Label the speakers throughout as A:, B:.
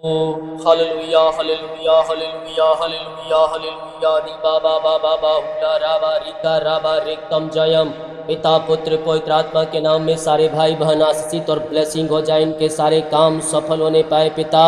A: ओ hallelujah hallelujah hallelujah hallelujah hallelujah रिबा बा बा बा बा हुला राबा रिका राबा रिकम जयम। पिता पुत्र पवित्र आत्मा के नाम में सारे भाई बहन आशीषित और ब्लेसिंग हो जाए, इनके सारे काम सफल होने पाए। पिता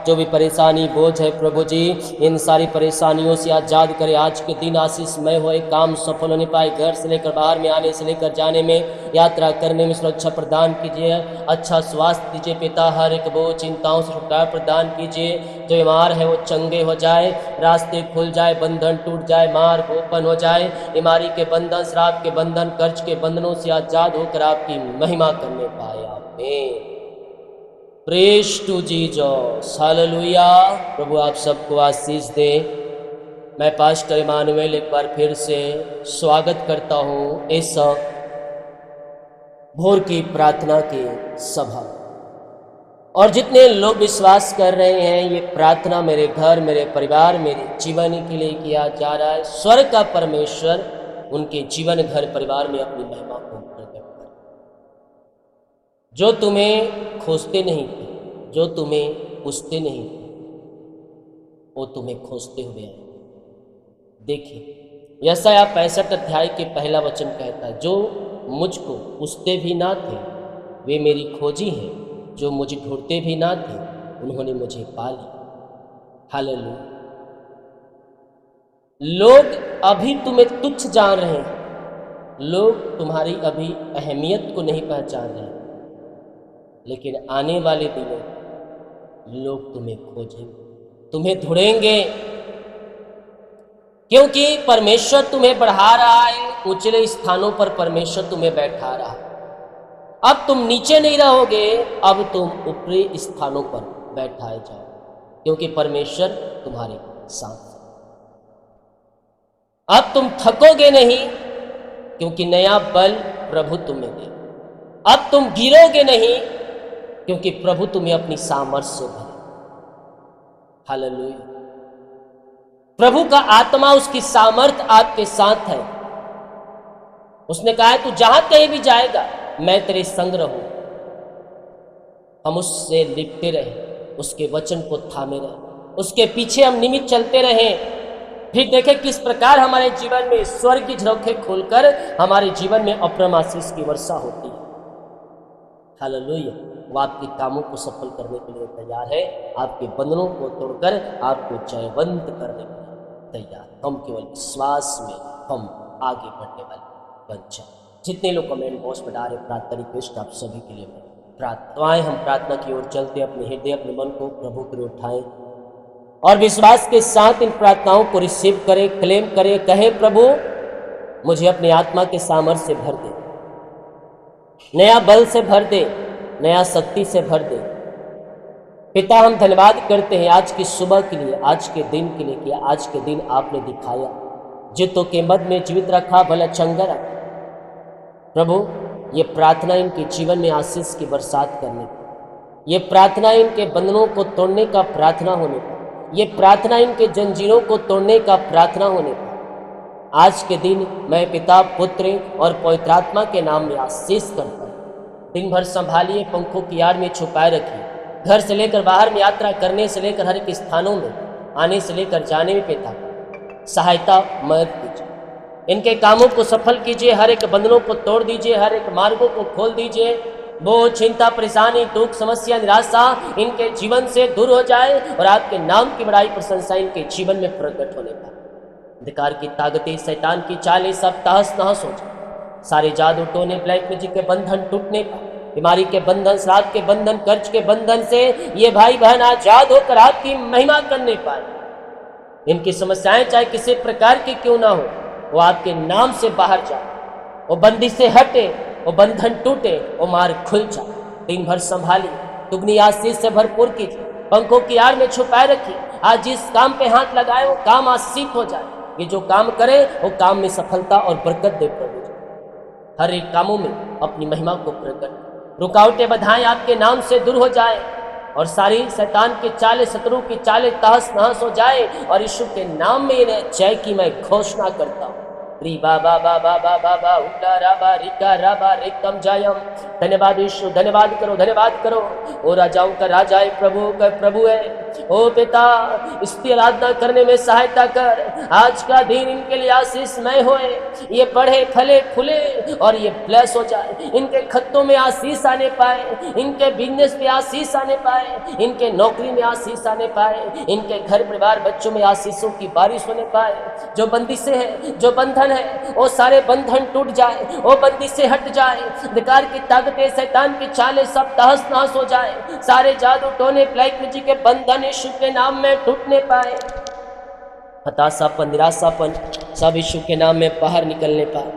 A: जो भी परेशानी बोझ है प्रभु जी, इन सारी परेशानियों से आज़ाद करे। आज के दिन आशीषमय होए, काम सफल होने पाए। घर से लेकर बाहर में, आने से लेकर जाने में, यात्रा करने में सुरक्षा प्रदान कीजिए। अच्छा स्वास्थ्य दीजिए पिता, हर एक बोझ चिंताओं से छुटकारा प्रदान कीजिए। जो बीमार है वो चंगे हो जाए, रास्ते खुल जाए, बंधन टूट जाए, मार्ग ओपन हो जाए। बीमारी के बंधन, श्राप के बंधन, कर्ज के बंधनों से आज़ाद होकर आपकी महिमा करने पाए। आमीन। Praise to Jesus, hallelujah. प्रभु आप सबको आशीष दे। मैं पास्टर इमानुएल एक बार फिर से स्वागत करता हूँ इस भोर की प्रार्थना की सभा। और जितने लोग विश्वास कर रहे हैं ये प्रार्थना मेरे घर, मेरे परिवार, मेरे जीवन के लिए किया जा रहा है, स्वर्ग का परमेश्वर उनके जीवन, घर, परिवार में अपनी महिमा को प्रकट करे। जो तुम्हें खोजते नहीं थे, जो तुम्हें पूछते नहीं थे, वो तुम्हें खोजते हुए आए। देखिए यशायाह 65 अध्याय के पहला वचन कहता है, जो मुझको पूछते भी ना थे वे मेरी खोजी हैं, जो मुझे ढूंढते भी ना थे उन्होंने मुझे पा लिया। हालेलुया। लोग अभी तुम्हें तुच्छ जान रहे हैं, लोग तुम्हारी अभी अहमियत को नहीं पहचान रहे, लेकिन आने वाले दिनों लोग तुम्हें खोजेंगे, तुम्हें ढूंढेंगे, क्योंकि परमेश्वर तुम्हें बढ़ा रहा है। ऊंचे स्थानों पर परमेश्वर तुम्हें बैठा रहा है। अब तुम नीचे नहीं रहोगे, अब तुम ऊपरी स्थानों पर बैठाए जाओ, क्योंकि परमेश्वर तुम्हारे साथ है। अब तुम थकोगे नहीं, क्योंकि नया बल प्रभु तुम्हें दे। अब तुम गिरोगे नहीं, क्योंकि प्रभु तुम्हें अपनी सामर्थ्य से भरे। हालेलुया। प्रभु का आत्मा, उसकी सामर्थ आपके साथ है। उसने कहा है तू जहां कहीं भी जाएगा मैं तेरे संग रहूं। हम उससे लिपटे रहे, उसके वचन को थामे रहे, उसके पीछे हम निमित्त चलते रहे। फिर देखें किस प्रकार हमारे जीवन में स्वर्ग की झरोखें खोलकर हमारे जीवन में अप्रम आशीष की वर्षा होती है। हालेलुया। वो आपके कामों को सफल करने के लिए तैयार है, आपके बंधनों को तोड़कर आपको जयवंत करने के लिए तैयार। हम केवल विश्वास में हम आगे बढ़ने वाले बन जाए। जितने लोग कमेंट बॉक्स में डाले प्रार्थना रिक्वेस्ट, आप सभी के लिए प्रार्थनाएं। हम प्रार्थना की ओर चलते, अपने हृदय, अपने मन को प्रभु की ओर उठाएं और विश्वास के साथ इन प्रार्थनाओं को रिसीव करें, क्लेम करें। कहें प्रभु मुझे अपनी आत्मा के सामर्थ्य से भर दे, नया बल से भर दे, नया शक्ति से भर दे। पिता हम धन्यवाद करते हैं आज की सुबह के लिए, आज के दिन के लिए, कि आज के दिन आपने दिखाया, जितों के मद में जीवित रखा, भला चंगा रखा। प्रभु ये प्रार्थना इनके जीवन में आशीष की बरसात करने की, ये प्रार्थना इनके बंधनों को तोड़ने का प्रार्थना होने का, ये प्रार्थना इनके जंजीरों को तोड़ने का प्रार्थना होने का। आज के दिन मैं पिता, पुत्र और पवित्र आत्मा के नाम में आशीष करता हूँ। दिन भर संभालिए, पंखों की आड़ में छुपाए रखिए। घर से लेकर बाहर में, यात्रा करने से लेकर हर एक स्थानों में, आने से लेकर जाने में पिता सहायता मदद कीजिए। इनके कामों को सफल कीजिए, हर एक बंधनों को तोड़ दीजिए, हर एक मार्गों को खोल दीजिए। वो चिंता, परेशानी, दुख, समस्या, निराशा इनके जीवन से दूर हो जाए और आपके नाम की बड़ाई, प्रशंसा इनके जीवन में प्रकट होने पाए। अंधकार की ताकतें, शैतान की चालें सब तहस नहस हो जाए। सारे जादू टोने, ब्लैक मैजिक के बंधन टूटने पाए। बीमारी के बंधन, श्राप के बंधन, कर्ज के बंधन से ये भाई बहन आजाद होकर आपकी महिमा करने पाए। इनकी समस्याएं चाहे किसी प्रकार की क्यों ना हो, वो आपके नाम से बाहर जाए, वो बंदी से हटे, वो बंधन टूटे, वो मार्ग खुल जाए। दिन भर संभालिए, दुगनी आशीष से भरपूर कीजिए, पंखों की आड़ में छुपाए रखिए। आज जिस काम पे हाथ लगाए वो काम आशीष हो जाए। ये जो काम करे वो काम में सफलता और बरकत दे प्रभु। हर एक कामों में अपनी महिमा को प्रकट, रुकावटें बाधाएं आपके नाम से दूर हो जाए और सारी शैतान के चाले, शत्रु की चाले तहस नहस हो जाए। और यीशु के नाम में इन्हें जय की मैं घोषणा करता हूँ। री बाबा बाबा बाबा बा उला राबा रिका राबा रिकम जायम। धन्यवाद यीशु, धन्यवाद करो, धन्यवाद करो। ओ राजाओं का राजा है, प्रभु का प्रभु है। ओ पिता, इसकी आराधना करने में सहायता कर। आज का दिन इनके लिए आशीषमय होए, ये बढ़े फले फूले और ये ब्लेस हो जाए। इनके खत्तों में आशीष आने पाए, इनके बिजनेस में आशीष आने पाए, इनके नौकरी में आशीष आने पाए, इनके घर परिवार बच्चों में आशीषों की बारिश होने पाए। जो बंदिशें हैं, जो बंधन है, वो सारे बंधन टूट जाए, वो बंदिशें हट जाए। अंधकार की ताकतें, शैतान की चालें सब तहस नहस हो जाए। सारे जादू टोने ब्लैक मैजिक के बंधन यीशु के नाम में टूटने पाए। हताशापन, निराशापन सब यीशु के नाम में बाहर निकलने पाए।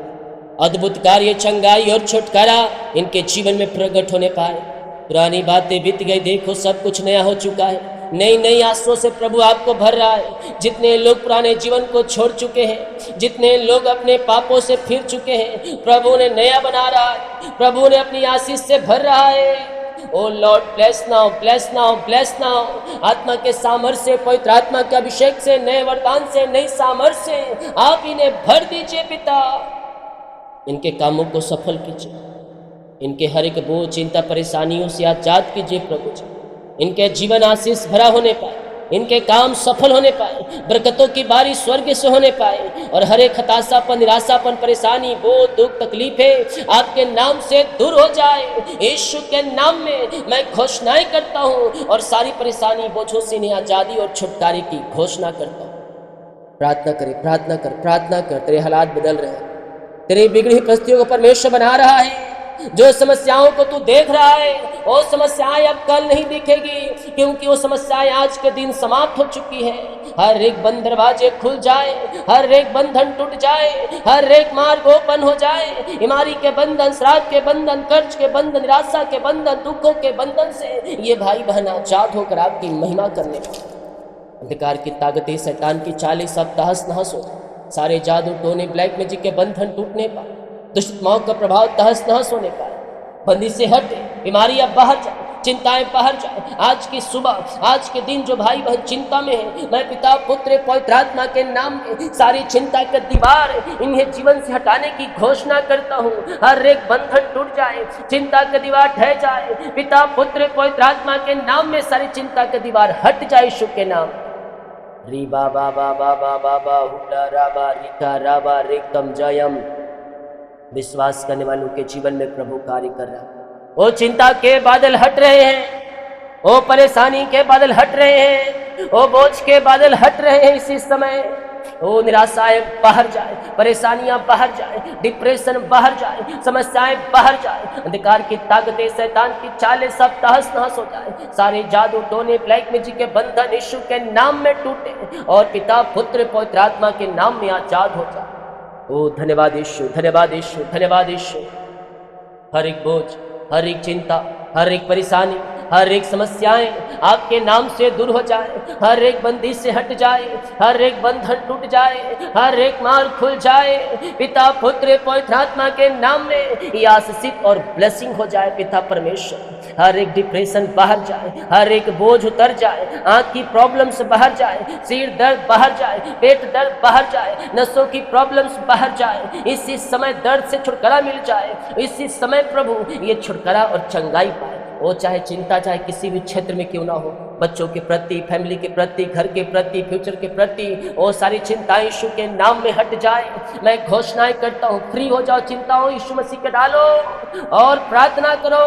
A: अद्भुत कार्य, चंगाई और छुटकारा इनके जीवन में प्रकट होने पाए। पुरानी बातें बीत गई, देखो सब कुछ नया हो चुका है। नई नई आशों से प्रभु आपको भर रहा है। जितने लोग पुराने जीवन को छोड़ चुके हैं, जितने लोग अपने पापों से फिर चुके हैं, प्रभु ने नया बना रहा है। प्रभु ने अपनी आशीष से भर रहा है। O Lord, bless now, bless now, bless now. आत्मा के सामर्थ्य से, पवित्र आत्मा के अभिषेक से, नए वरदान से, नई सामर्थ्य से आप इन्हें भर दीजिए पिता। इनके कामों को सफल कीजिए, इनके हर एक बोझ, चिंता, परेशानियों से आजाद कीजिए प्रभु जी। इनके जीवन आशीष भरा होने पाए, इनके काम सफल होने पाए, बरकतों की बारिश स्वर्ग से होने पाए और हर एक हताशापन, निराशापन, परेशानी, बोझ, दुख, तकलीफें आपके नाम से दूर हो जाए। यीशु के नाम में मैं घोषणाएं करता हूँ और सारी परेशानी, बोझों से इन्हें आजादी और छुटकारे की घोषणा करता हूँ। प्रार्थना करें, प्रार्थना कर, प्रार्थना कर। तेरे हालात बदल रहे हैं, तेरी बिगड़ी परिस्थितियों को परमेश्वर बना रहा है। जो समस्याओं को तू देख रहा है, वो समस्याएं अब कल नहीं दिखेगी, क्योंकि वो समस्याएं आज के दिन समाप्त हो चुकी है। हर एक बंद दरवाजे खुल जाए, हर एक बंधन टूट जाए, हर एक मार्ग ओपन हो जाए। बीमारी के बंधन, श्राद्ध के बंधन, कर्ज के बंधन, निराशा के बंधन, दुखों के बंधन से ये भाई बहन आजाद होकर आपकी महिमा करने पाए। अंधकार की ताकतें, शैतान की चालें सब तहस नहस हो जाए। सारे जादू टोने, ब्लैक मैजिक के बंधन टूटने पाए, दुष्टमाओं का प्रभाव तहस नहस होने पाए। बंदिशें हटे, बीमारियां बाहर जाए, चिंताएं बाहर जाए। आज की सुबह, आज के दिन जो भाई बहन चिंता में है, मैं पिता, पुत्र, पवित्र आत्मा के नाम में सारी चिंता का दीवार इन्हें जीवन से हटाने की घोषणा करता हूँ। हर एक बंधन टूट जाए, चिंता का दीवार ढह जाए। पिता, पुत्र, पवित्र आत्मा के नाम में सारी चिंता का दीवार हट जाए यीशु के नाम। री बाबा बाबा बाबा बा हुला राबा रिका राबा रिकम जयम। विश्वास करने वालों के जीवन में प्रभु कार्य कर रहा है। वो चिंता के बादल हट रहे हैं, वो परेशानी के बादल हट रहे हैं, वो बोझ के बादल हट रहे हैं। इसी समय वो निराशाएं बाहर जाए, परेशानियां बाहर जाए, डिप्रेशन बाहर जाए, समस्याएं बाहर जाए। अंधकार की ताकतें, शैतान की चालें सब तहस नहस हो जाए। सारे जादू टोने, ब्लैक मैजिक के बंधन यीशु के नाम में टूटे और पिता, पुत्र, पवित्र आत्मा के नाम में आजाद हो जाए। ओ धन्यवाद यीशु, धन्यवाद यीशु, धन्यवाद यीशु। हर एक बोझ, हर एक चिंता, हर एक परेशानी, हर एक समस्याएं आपके नाम से दूर हो जाए। हर एक बंदी से हट जाए, हर एक बंधन टूट जाए, हर एक मार्ग खुल जाए। पिता, पुत्र, पवित्र आत्मा के नाम में ये आशीषित और ब्लेसिंग हो जाए। पिता परमेश्वर, हर एक डिप्रेशन बाहर जाए, हर एक बोझ उतर जाए, आंख की प्रॉब्लम्स बाहर जाए, सिर दर्द बाहर जाए, पेट दर्द बाहर जाए, नसों की प्रॉब्लम्स बाहर जाए। इसी समय दर्द से छुटकारा मिल जाए। इसी समय प्रभु ये छुटकारा और चंगाई पाए। वो चाहे चिंता चाहे किसी भी क्षेत्र में क्यों ना हो, बच्चों के प्रति, फैमिली के प्रति, घर के प्रति, फ्यूचर के प्रति, वो सारी चिंताएं यीशु के नाम में हट जाए। मैं घोषणाएं करता हूँ, फ्री हो जाओ चिंताओं, यीशु मसीह के डालो और प्रार्थना करो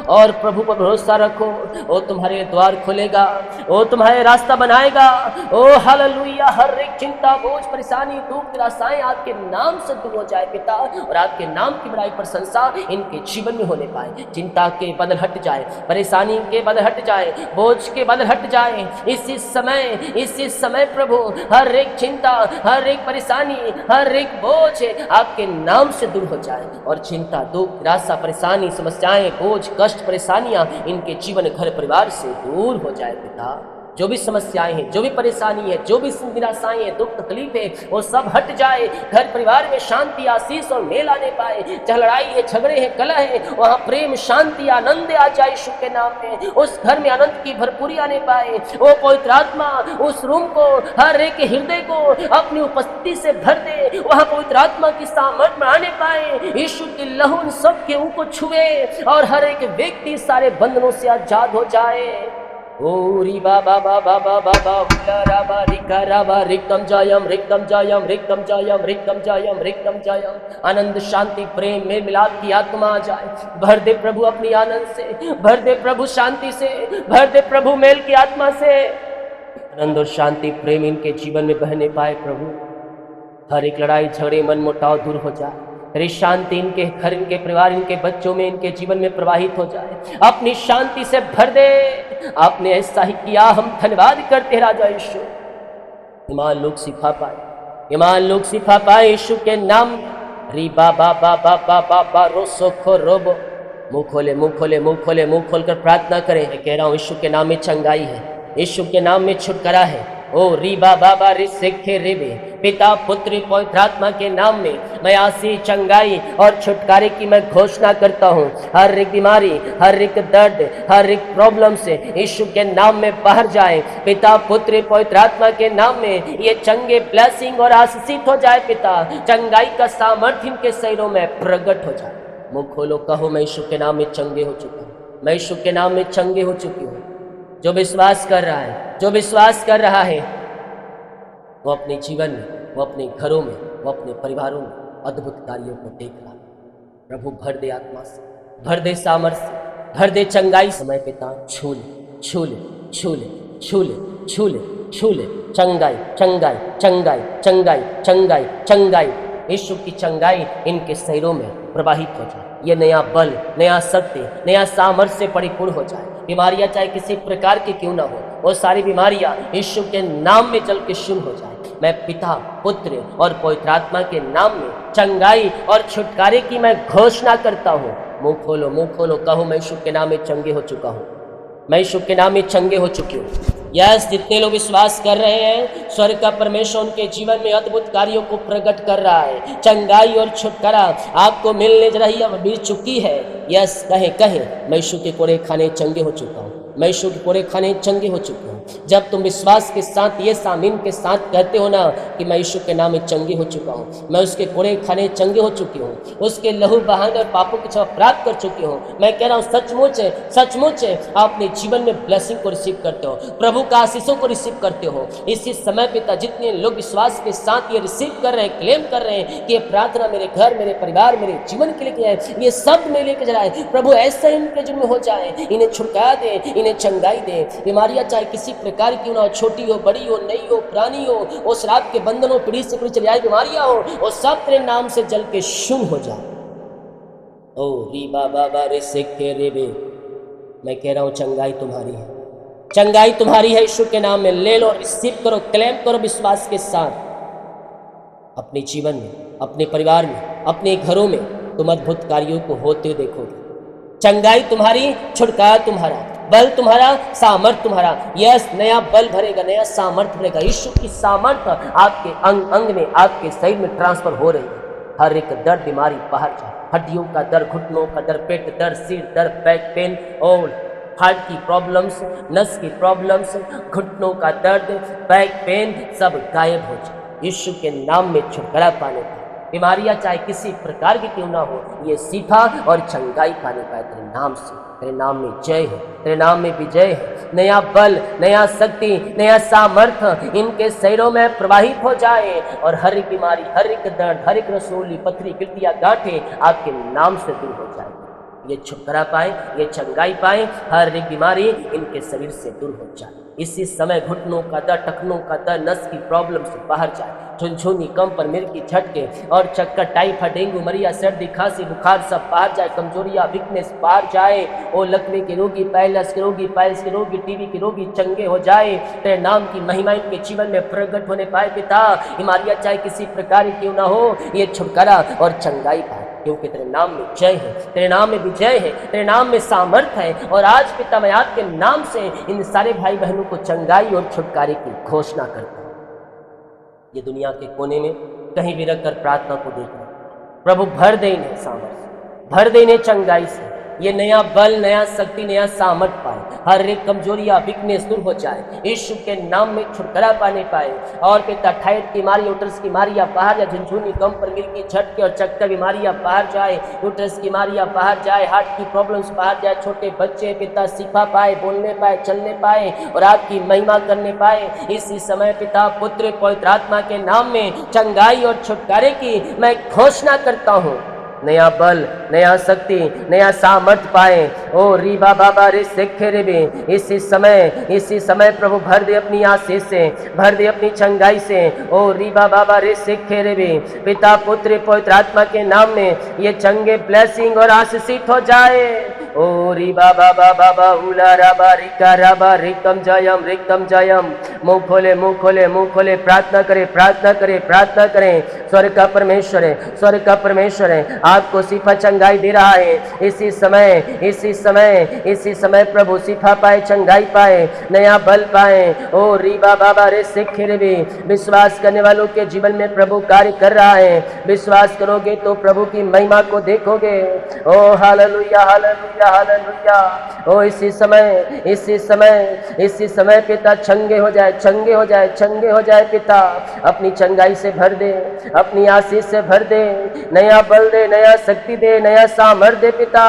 A: और प्रभु पर भरोसा रखो। वो तुम्हारे द्वार खोलेगा, वो तुम्हारे रास्ता बनाएगा। ओ हालेलुया। हर एक चिंता, बोझ, परेशानी, दुख, निराशाएं आपके नाम से दूर हो जाए पिता, और आपके नाम की बड़ाई प्रशंसा इनके जीवन में होने पाए। चिंता के बादल हट जाए, परेशानी के बादल हट जाए, बोझ के बादल हट जाए। इसी समय प्रभु हर एक चिंता, हर एक परेशानी, हर एक बोझ आपके नाम से दूर हो जाए और चिंता, दुख, निराशा, परेशानी, समस्याएं, बोझ, कष्ट, परेशानियां इनके जीवन, घर, परिवार से दूर हो जाए पिता। जो भी समस्याएं हैं, जो भी परेशानी है, जो भी निराशाएं हैं, दुख तकलीफ है, वो सब हट जाए। घर परिवार में शांति, आशीष और मेल आने पाए। जहाँ लड़ाई है, झगड़े हैं, कलह है, वहाँ प्रेम, शांति, आनंद आ जाए यीशु के नाम में। उस घर में आनंद की भरपूरी आने पाए। वो पवित्र आत्मा उस रूम को, हर एक हृदय को अपनी उपस्थिति से भर दे। वहाँ पवित्र आत्मा की सामर्थ में आने पाए। यीशु की लहू उन सब के ऊपर छुए और हर एक व्यक्ति सारे बंधनों से आजाद हो जाए। ओरी बाबा बाबा बाबा बाबा रिका राबा रिक्तम जायम रिक्तम जायम रिक्तम जायम रिक्तम जायम रिक्तम जायम। आनंद, शांति, प्रेम में मिलाप की आत्मा आ जाए। भर दे प्रभु अपनी आनंद से, भर दे प्रभु शांति से, भर दे प्रभु मेल की आत्मा से। आनंद और शांति, प्रेम इनके जीवन में बहने पाए प्रभु। हर एक लड़ाई झगड़े, मन मुटाव दूर हो जाए। तेरी शांति इनके घर, इनके परिवार, इनके बच्चों में, इनके जीवन में प्रवाहित हो जाए। अपनी शांति से भर दे। आपने ऐसा ही किया, हम धन्यवाद करते हैं राजा यीशु। ईमान लोग सिखा पाए, ईमान लोग सिखा पाए यीशु के नाम। री बाबा बाबा बाबा बा रो सोखो रोबो। मुंह खोले, मुंह खोले, मुंह खोले, मुंह खोलकर प्रार्थना करें। मैं कह रहा हूँ यीशु के नाम में चंगाई है, यीशु के नाम में छुटकारा है। ओ रीबा बाबा रिसेखे रेबे। पिता, पुत्र, पवित्र आत्मा के नाम में मैं आसी, चंगाई और छुटकारे की मैं घोषणा करता हूँ। हर एक बीमारी, हर एक दर्द, हर एक प्रॉब्लम से यीशु के नाम में बाहर जाए। पिता, पुत्र, पवित्र आत्मा के नाम में ये चंगे, ब्लेसिंग और आशीषित हो जाए। पिता, चंगाई का सामर्थ्य इनके शरीरों में प्रकट हो जाए। मुंह खोलो, कहो मैं यीशु के नाम में चंगे हो चुका हूँ, मैं यीशु के नाम में चंगे हो चुकी हूँ। जो विश्वास कर रहा है, जो विश्वास कर रहा है, वो अपने जीवन में, वो अपने घरों में, वो अपने परिवारों में अद्भुत कार्यों को देख रहा है। प्रभु भर दे आत्मा से, भर दे सामर्थ्य, भर दे चंगाई। समय पिता छूले, छूले, छूले, छूले, छूले, छूले। चंगाई, चंगाई, चंगाई, चंगाई, चंगाई, चंगाई। यीशु की चंगाई इनके शरीरों में प्रवाहित हो जाए। ये नया बल, नया शक्ति, नया सामर्थ्य से परिपूर्ण हो जाए। बीमारियां चाहे किसी प्रकार की क्यों ना हो, वो सारी बीमारियां यीशु के नाम में चल के शून्य हो जाए। मैं पिता, पुत्र और पवित्र आत्मा के नाम में चंगाई और छुटकारे की मैं घोषणा करता हूँ। मुंह खोलो, मुंह खोलो, कहो मैं यीशु के नाम में चंगे हो चुका हूँ, मैं यीशु के नाम में चंगे हो चुकी हूँ। यस, जितने लोग विश्वास कर रहे हैं, स्वर्ग का परमेश्वर उनके जीवन में अद्भुत कार्यों को प्रकट कर रहा है। चंगाई और छुटकारा आपको मिलने जा रही है, अब मिल चुकी है। यस, कहे कहे मैं यीशु के कोड़े खाने चंगे हो चुका हूँ, मैं यीशु के कोड़े खाने चंगे हो चुका हूँ। जब तुम विश्वास के साथ, ये सामीन के साथ कहते हो ना कि मैं यीशु के नाम में चंगे हो चुका हूँ, मैं उसके कोड़े खाने चंगे हो चुकी हूँ, उसके लहू बहाने और पापों की क्षमा प्राप्त कर चुकी हूँ। मैं कह रहा हूँ सचमुच है, सचमुच है, आप अपने जीवन में ब्लेसिंग को रिसीव करते हो, प्रभु का आशीषों को रिसीव करते हो। इसी समय पिता, जितने लोग विश्वास के साथ ये रिसीव कर रहे हैं, क्लेम कर रहे हैं कि ये प्रार्थना मेरे घर, मेरे परिवार, मेरे जीवन के लिए है, ये सब में लेके जाए प्रभु, ऐसा इनके जीवन में हो जाए। इन्हें छुटकारा दे, इन्हें चंगाई दे। बीमारियां चाहे किसी प्रकार की ना, छोटी हो, बड़ी हो, नई हो, पुरानी हो, वो श्राप के बंधनों, पीढ़ी से पीढ़ी चली आई बीमारियां हो, वो सब तेरे नाम से जल के शून्य हो जाए। ओ री बाबा बारे से रेबे। मैं कह रहा हूं चंगाई तुम्हारी है, चंगाई तुम्हारी है। यीशु के नाम में ले लो, रिसीव करो, क्लेम करो विश्वास के साथ। अपने जीवन में, अपने परिवार में, अपने घरों में तुम अद्भुत कार्यों को होते देखोगे। चंगाई तुम्हारी, छुटकारा तुम्हारा, बल तुम्हारा, सामर्थ तुम्हारा। यस, नया बल भरेगा, नया सामर्थ भरेगा। यीशु की सामर्थ आपके अंग अंग में, आपके शरीर में ट्रांसफर हो रही है। हर एक दर्द, बीमारी बाहर जाए। हड्डियों का दर्द, घुटनों का दर्द, पेट दर्द, सिर दर्द, बैक पेन और हार्ट की प्रॉब्लम्स, नस की प्रॉब्लम्स, घुटनों का दर्द, बैक पेन सब गायब हो जाए। यीशु के नाम में छुटकारा पाने का। बीमारियां चाहे किसी प्रकार की क्यों ना हो, ये सीखा और चंगाई पाने पाए तेरे नाम से। तेरे नाम में जय है, तेरे नाम में विजय है। नया बल, नया शक्ति, नया सामर्थ इनके शरीरों में प्रवाहित हो जाए और हर एक बीमारी, हर एक दर्द, हर एक रसोली, पथरी, गिल्टियाँ, गांठें आपके नाम से दूर हो जाए। ये छुटकारा पाए, ये चंगाई पाए, हर एक बीमारी इनके शरीर से दूर हो जाए। इसी समय घुटनों का दर्द, टखनों का दर्द, नस की प्रॉब्लम से बाहर जाए। झुनझुनी, कंपन, मिर्गी, झटके और चक्कर, टाइफाइड, डेंगू, मलेरिया, सर्दी, खांसी, बुखार सब बाहर जाए। कमजोरियां, वीकनेस बाहर जाए। ओ लकवे के रोगी, पैलस के रोगी, पाइल्स के रोगी, टीबी के रोगी चंगे हो जाए। तेरे नाम की महिमा इनके जीवन में प्रकट होने पाए पिता। बीमारियां चाहे किसी प्रकार की क्यों ना हो, ये छुटकारा और चंगाई पाए। क्योंकि तेरे नाम में जय है, तेरे नाम में विजय है, तेरे नाम में सामर्थ है। और आज पिता मैं आपके नाम से इन सारे भाई बहनों को चंगाई और छुटकारे की घोषणा करता हूँ। ये दुनिया के कोने में कहीं भी रखकर प्रार्थना को देखना, प्रभु भर दे इन्हें सामर्थ, भर दे इन्हें चंगाई से, ये नया बल, नया शक्ति, नया सामर्थ पाए, हर एक कमजोरी या वीकनेस दूर हो जाए, यीशु के नाम में छुटकारा पाने पाए। और पिता थायराइड की बीमारी, यूट्रस की बीमारियां बाहर, या झुनझुनी, कंपर, मिल्की, झटके और चक्कर बीमारियां बाहर जाए, यूट्रस की बीमारियां बाहर जाए, हार्ट की प्रॉब्लम्स बाहर जाए, छोटे बच्चे पिता शिफा पाए, बोलने पाए, चलने पाए और आपकी महिमा करने पाए। इसी समय पिता, पुत्र, पवित्र आत्मा के नाम में चंगाई और छुटकारे की मैं घोषणा करता हूँ। नया बल, नया शक्ति, नया सामर्थ पाए। ओ रीबा बाबा रे सेखे रे बे, इसी समय प्रभु भर दे अपनी आशीष से, भर दे अपनी चंगाई से। ओ रीबा बाबा रे सेखे रे बे, पिता, पुत्र, पवित्र आत्मा के नाम में ये चंगे ब्लेसिंग और आशीषित हो जाए। ओ रीबा बाबा बाबा उला राबा रिका राबा रिकम जयम। मुंह खोले, मुंह खोले, मुंह खोले, प्रार्थना करें, प्रार्थना करें, प्रार्थना करें। स्वर्ग का परमेश्वर है, स्वर्ग का परमेश्वर है, आपको शिफा चंगाई दे रहा है। इसी समय प्रभु शिफा पाए, चंगाई पाए, नया बल पाए। ओ रीबा बाबा रे सिख रे भी, विश्वास करने वालों के जीवन में प्रभु कार्य कर रहा है। विश्वास करोगे तो प्रभु की महिमा को देखोगे। ओ हालेलुया, हालेलुया, हालेलुया। ओ इसी समय पिता चंगे हो जाए, चंगे हो जाए, चंगे हो जाए। पिता अपनी चंगाई से भर दे, अपनी आशीष से भर दे, नया बल दे, नया शक्ति दे, नया सामर्थ दे। पिता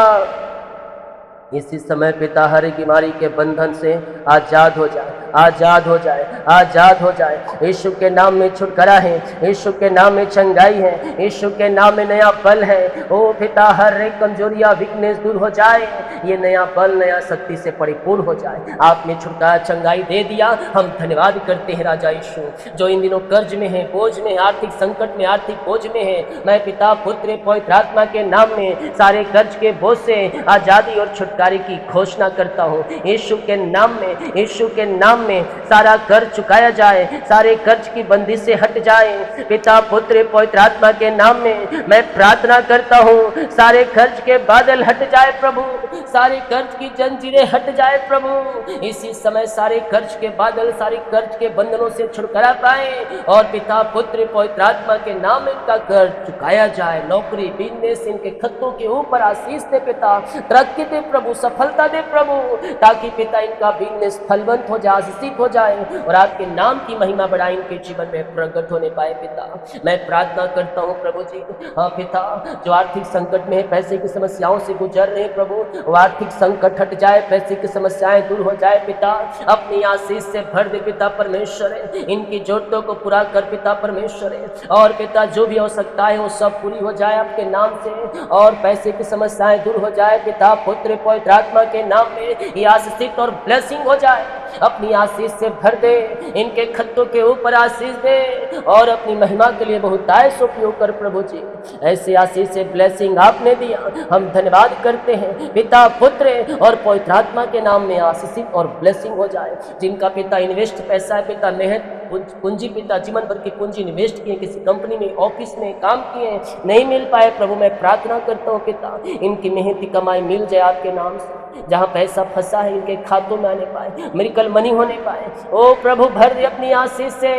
A: इसी समय पिता हर एक बीमारी के बंधन से आजाद हो जाए, आजाद हो जाए, आजाद हो जाए। यीशु के नाम में छुटकारा है, यीशु के नाम में चंगाई है, यीशु के नाम में नया बल है। ओ पिता हर एक कमजोरियां, वीकनेस दूर हो जाए, ये नया बल, नया शक्ति से परिपूर्ण हो जाए। आपने छुटकारा, चंगाई दे दिया, हम धन्यवाद करते हैं राजा यीशु। जो इन दिनों कर्ज में है, बोझ में, आर्थिक संकट में, आर्थिक बोझ में है, मैं पिता, पुत्र, पवित्र आत्मा के नाम में सारे कर्ज के बोझ से आजादी और छुटकारे की घोषणा करता हूँ। यीशु के नाम में, यीशु के नाम में सारा कर्ज चुकाया जाए, सारे कर्ज की बंदी से हट जाए। पिता, पुत्र, पवित्र आत्मा के नाम में मैं प्रार्थना करता हूँ, सारे कर्ज के बादल हट जाए प्रभु, सारे कर्ज की जंजीरें हट जाए प्रभु। इसी समय सारे कर्ज के बादल, सारे कर्ज के बंधनों से छुटकारा पाए और पिता, पुत्र, पवित्र आत्मा के नाम में इनका कर्ज चुकाया जाए। नौकरी, बिजनेस, इनके खतों के ऊपर आशीष दे पिता, तरक्की दे प्रभु, सफलता दे प्रभु, ताकि पिता इनका बिजनेस फलवंत हो जाए, आशीषित हो जाए और आपके नाम की महिमा बढ़ाए, इनके जीवन में प्रकट होने पाए। पिता मैं प्रार्थना करता हूँ प्रभु जी, हाँ पिता, जो आर्थिक संकट में है, पैसे की समस्याओं से गुजर रहे हैं प्रभु, वो आर्थिक संकट हट जाए, पैसे की समस्याएं दूर हो जाए। पिता अपनी आशीष से भर दे पिता परमेश्वर है, इनकी जरूरतों को पूरा कर पिता परमेश्वर है। और पिता जो भी आवश्यकता है वो सब पूरी हो जाए आपके नाम से, और पैसे की समस्याएं दूर हो जाए। पिता, पुत्र, पवित्र आत्मा के नाम में ये आशीषित और ब्लेसिंग हो जाए। अपनी आशीष से भर दे, इनके खतों के ऊपर आशीष दे और अपनी महिमा के लिए बहुतायत उपयोग कर प्रभु जी। ऐसे आशीष से ब्लेसिंग आपने दिया, हम धन्यवाद करते हैं। पिता, पुत्र और पवित्र आत्मा के नाम में आशीषित और ब्लेसिंग हो जाए। जिनका पिता इन्वेस्ट पैसा है, पिता मेहनत पूंजी, पिता जीवन भर की पूंजी इन्वेस्ट किए, किसी कंपनी में, ऑफिस में काम किए, नहीं मिल पाए प्रभु, मैं प्रार्थना करता हूँ पिता इनकी मेहनती कमाई मिल जाए आपके नाम से। जहाँ पैसा फंसा है इनके खातों में आने पाए, मिरेकल मनी होने पाए। ओ प्रभु भर दे अपनी आशीष से,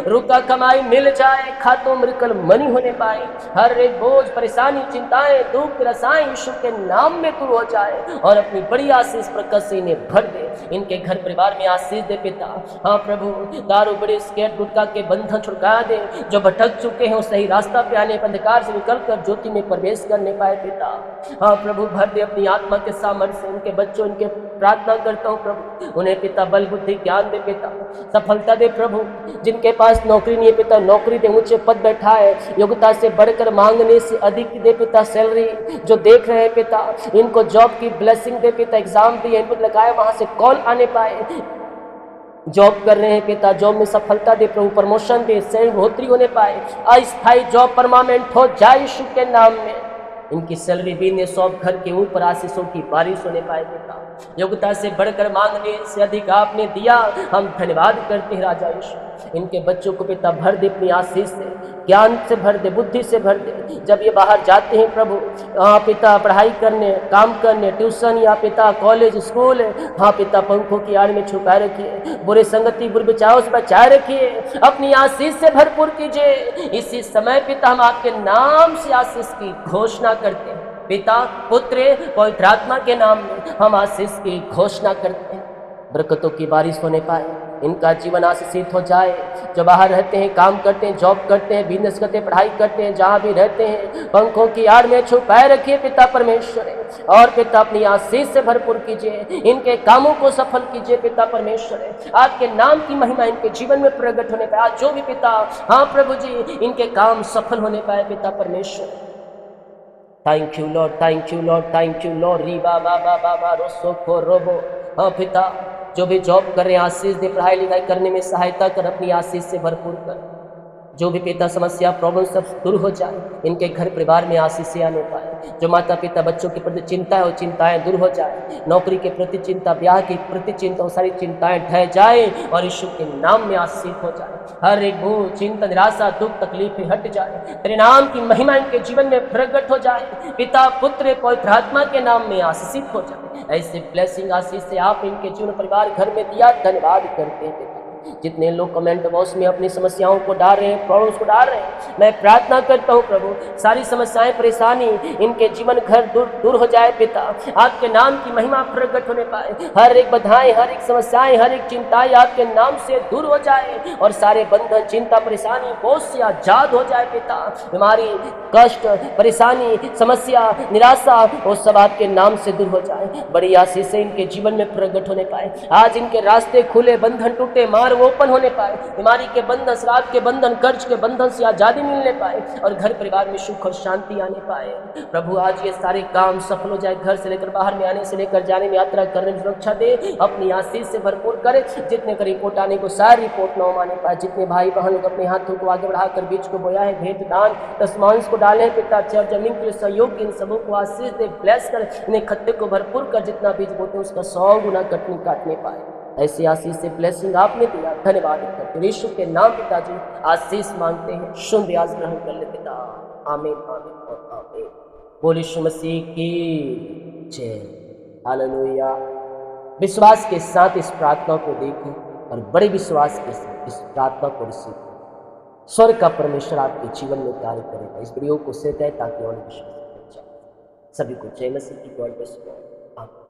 A: रुका कमाई मिल जाए, खातों मिरेकल मनी होने पाए। हर एक बोझ, परेशानी, चिंताएं, दुख, रसाएं यीशु के नाम में दूर हो जाए और अपनी बड़ी आशीष प्रकट से इन्हें भर दे। इनके घर परिवार में आशीष दे पिता। हाँ प्रभु, दारू, बड़े स्केट, गुटखा के बंधन छुटका दे। जो भटक चुके हैं वो सही रास्ता पे आने, अंधकार से निकलकर ज्योति में प्रवेश करने पाए पिता। हाँ प्रभु भर दे अपनी आत्मा के सामर्थ्य से इनके बच्चों, इनके प्रार्थना करता हूँ प्रभु, उन्हें पिता बल, बुद्धि, ज्ञान दे पिता, सफलता दे प्रभु। जिनके पास नौकरी नहीं है पिता, नौकरी दे, ऊंचे पद बैठा है, योग्यता से बढ़कर मांगने से अधिक दे पिता सैलरी। जो देख रहे हैं पिता, इनको जॉब की ब्लेसिंग दे पिता, एग्जाम दिए, इनपुट लगाए, वहां से कॉल आने पाए, जॉब कर रहे हैं पिता, जॉब में सफलता दे प्रभु, प्रमोशन दे, सैलरी बढ़ोतरी होने पाए, अस्थायी जॉब परमानेंट हो जाए यीशु के नाम में। इनकी सैलरी बिजनेस, सब घर के ऊपर आशीषों की बारिश होने पाए पिता। योग्यता से बढ़कर मांगने से अधिक आपने दिया, हम धन्यवाद करते हैं राजा यीशु। इनके बच्चों को पिता भर दे अपनी आशीष से, ज्ञान से भर दे, बुद्धि से भर दे। जब ये बाहर जाते हैं प्रभु, हाँ पिता, पढ़ाई करने, काम करने, ट्यूशन या पिता कॉलेज स्कूल, हाँ पिता पंखों की आड़ में छुपाए रखिए, बुरे संगति बुरे विचारों से बचाए रखिए, अपनी आशीष से भरपूर कीजिए। इसी समय पिता हम आपके नाम से आशीष की घोषणा करते हैं। पिता, पुत्र, पवित्र आत्मा के नाम में हम आशीष की घोषणा करते हैं। बरकतों की बारिश होने पाए, इनका जीवन आशीषित हो जाए। जो बाहर रहते हैं, काम करते हैं, जॉब करते हैं, बिजनेस करते हैं, पढ़ाई करते हैं, जहाँ भी रहते हैं, पंखों की आड़ में छुपाए रखिए पिता परमेश्वर। और पिता अपनी आशीष से भरपूर कीजिए, इनके कामों को सफल कीजिए पिता परमेश्वर। आपके नाम की महिमा इनके जीवन में प्रकट होने पाए। आज जो भी पिता, हाँ प्रभु जी, इनके काम सफल होने पाए पिता परमेश्वर। Thank you Lord, thank you Lord, thank you Lord. री बा बा बा बा बा रोसो को रोबो। हाँ पिता, जो भी जॉब कर रहे हैं आशीष दे, पढ़ाई लिखाई करने में सहायता कर, अपनी आशीष से भरपूर कर। जो भी पिता समस्या प्रॉब्लम सब दूर हो जाए, इनके घर परिवार में आशीष आने पाए। जो माता पिता बच्चों के प्रति चिंता है वो चिंताएं दूर हो जाए, नौकरी के प्रति चिंता, ब्याह के प्रति चिंता, वो सारी चिंताएं ढह जाए और यीशु के नाम में आशीष हो जाए। हर एक भूल, चिंता, निराशा, दुख, तकलीफें हट जाए। तेरे नाम की महिमा इनके जीवन में प्रकट हो जाए। पिता, पुत्र, पवित्र आत्मा के नाम में आशीषित हो जाए। ऐसे ब्लेसिंग आशीष से आप इनके जीवन परिवार घर में दिया, धन्यवाद करते हैं पिता। जितने लोग कमेंट बॉक्स में अपनी समस्याओं को डाल रहे हैं, प्रॉब्लम्स को डाल रहे हैं, मैं प्रार्थना करता हूँ प्रभु, सारी समस्याएं, परेशानी इनके जीवन घर दूर हो जाए पिता। आपके नाम की महिमा प्रकट होने पाए। हर एक बाधाएं, हर एक समस्याएं, हर एक चिंताएं आपके नाम से दूर हो जाए और सारे बंधन, चिंता, परेशानी, बोझ से आजाद हो जाए पिता। बीमारी, कष्ट, परेशानी, समस्या, निराशा, वो सब आपके नाम से दूर हो जाए। बड़ी आशीष से इनके जीवन में प्रकट होने पाए। आज इनके रास्ते खुले, बंधन टूटे, मार्ग ओपन होने पाए। बीमारी के बंधन, श्राप के बंधन, कर्ज के बंधन से आजादी मिलने पाए और घर परिवार में सुख और शांति आने पाए। प्रभु आज ये सारे काम सफल हो जाए। घर से लेकर बाहर में आने से लेकर जाने में, यात्रा करने में सुरक्षा दे, अपनी आशीष से भरपूर करे। जितने का रिपोर्ट आने को सारी रिपोर्ट न माने पाए। जितने भाई बहन लोग अपने हाथों को आगे बढ़ाकर बीज को बोया है, भेंट, दान, दशमांश को डाले हैं पिता, चर जमीन के लिए सहयोग, इन सबों को आशीष दे, ब्लेस कर, इन्हें खत्ते को भरपूर कर। जितना बीज बोते उसका 100 गुना काटने पाए। ऐसी आशीष से ब्लेसिंग आपने दिया, धन्यवाद करते हैं। यीशु के नाम पिताजी आशीष मांगते हैं, शुद्ध आज ग्रहण कर ले पिता। आमीन, आमीन और आमीन। बोल यीशु मसीह की जय। हालेलुया। विश्वास के साथ इस प्रार्थना को देखें और बड़े विश्वास के साथ इस प्रार्थना को रिसीव करें। स्वर्ग का परमेश्वर आपके जीवन में कार्य करेगा। इस वीडियो को शेयर करें ताकि और विश्वास सभी को जय मसीह की। God bless you.